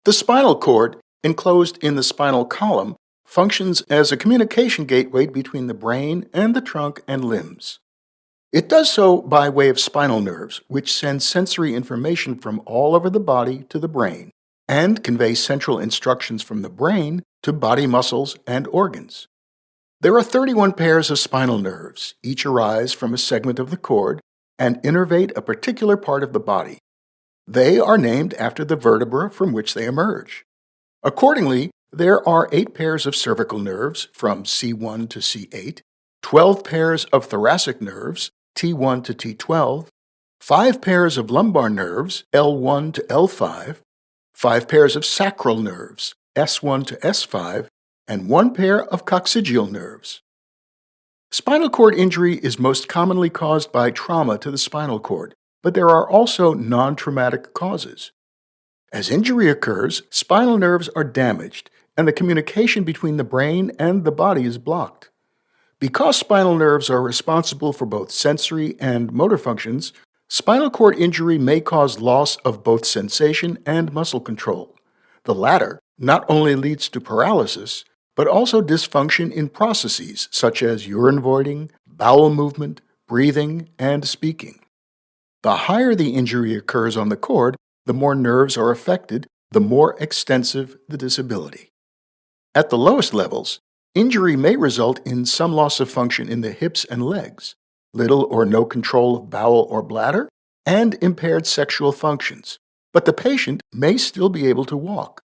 The spinal cord, enclosed in the spinal column, functions as a communication gateway between the brain and the trunk and limbs. It does so by way of spinal nerves, which send sensory information from all over the body to the brain and convey central instructions from the brain to body muscles and organs. There are 31 pairs of spinal nerves. Each arise from a segment of the cord and innervate a particular part of the body. They are named after the vertebra from which they emerge. Accordingly, there are 8 pairs of cervical nerves from C1 to C8, 12 pairs of thoracic nerves, T1 to T12, 5 pairs of lumbar nerves, L1 to L5, 5 pairs of sacral nerves, S1 to S5, and 1 pair of coccygeal nerves. Spinal cord injury is most commonly caused by trauma to the spinal cord, but there are also non-traumatic causes. As injury occurs, spinal nerves are damaged, and the communication between the brain and the body is blocked. Because spinal nerves are responsible for both sensory and motor functions, spinal cord injury may cause loss of both sensation and muscle control. The latter not only leads to paralysis, but also dysfunction in processes such as urine voiding, bowel movement, breathing, and speaking. The higher the injury occurs on the cord, the more nerves are affected, the more extensive the disability. At the lowest levels, injury may result in some loss of function in the hips and legs, little or no control of bowel or bladder, and impaired sexual functions, but the patient may still be able to walk.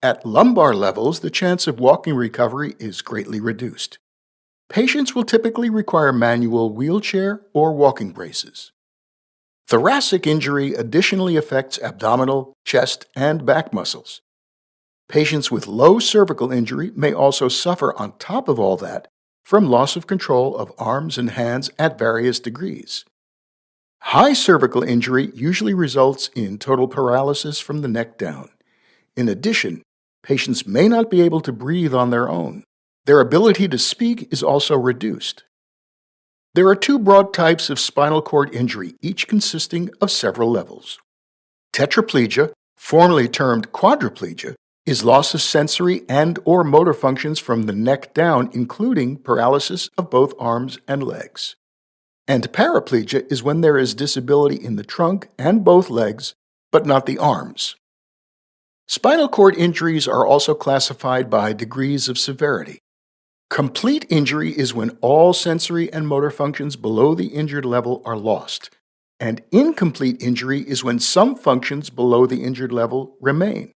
At lumbar levels, the chance of walking recovery is greatly reduced. Patients will typically require manual wheelchair or walking braces. Thoracic injury additionally affects abdominal, chest, and back muscles. Patients with low cervical injury may also suffer on top of all that from loss of control of arms and hands at various degrees. High cervical injury usually results in total paralysis from the neck down. In addition, patients may not be able to breathe on their own. Their ability to speak is also reduced. There are 2 broad types of spinal cord injury, each consisting of several levels. Tetraplegia, formerly termed quadriplegia, is loss of sensory and/or motor functions from the neck down, including paralysis of both arms and legs. And paraplegia is when there is disability in the trunk and both legs, but not the arms. Spinal cord injuries are also classified by degrees of severity. Complete injury is when all sensory and motor functions below the injured level are lost, and incomplete injury is when some functions below the injured level remain.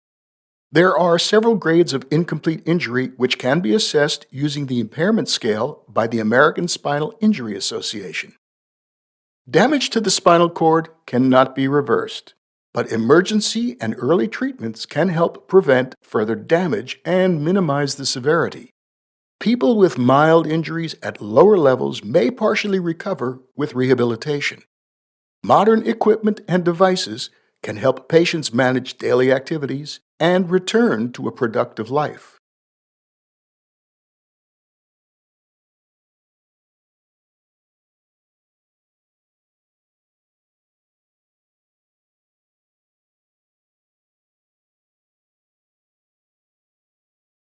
There are several grades of incomplete injury which can be assessed using the impairment scale by the American Spinal Injury Association. Damage to the spinal cord cannot be reversed, but emergency and early treatments can help prevent further damage and minimize the severity. People with mild injuries at lower levels may partially recover with rehabilitation. Modern equipment and devices can help patients manage daily activities and return to a productive life.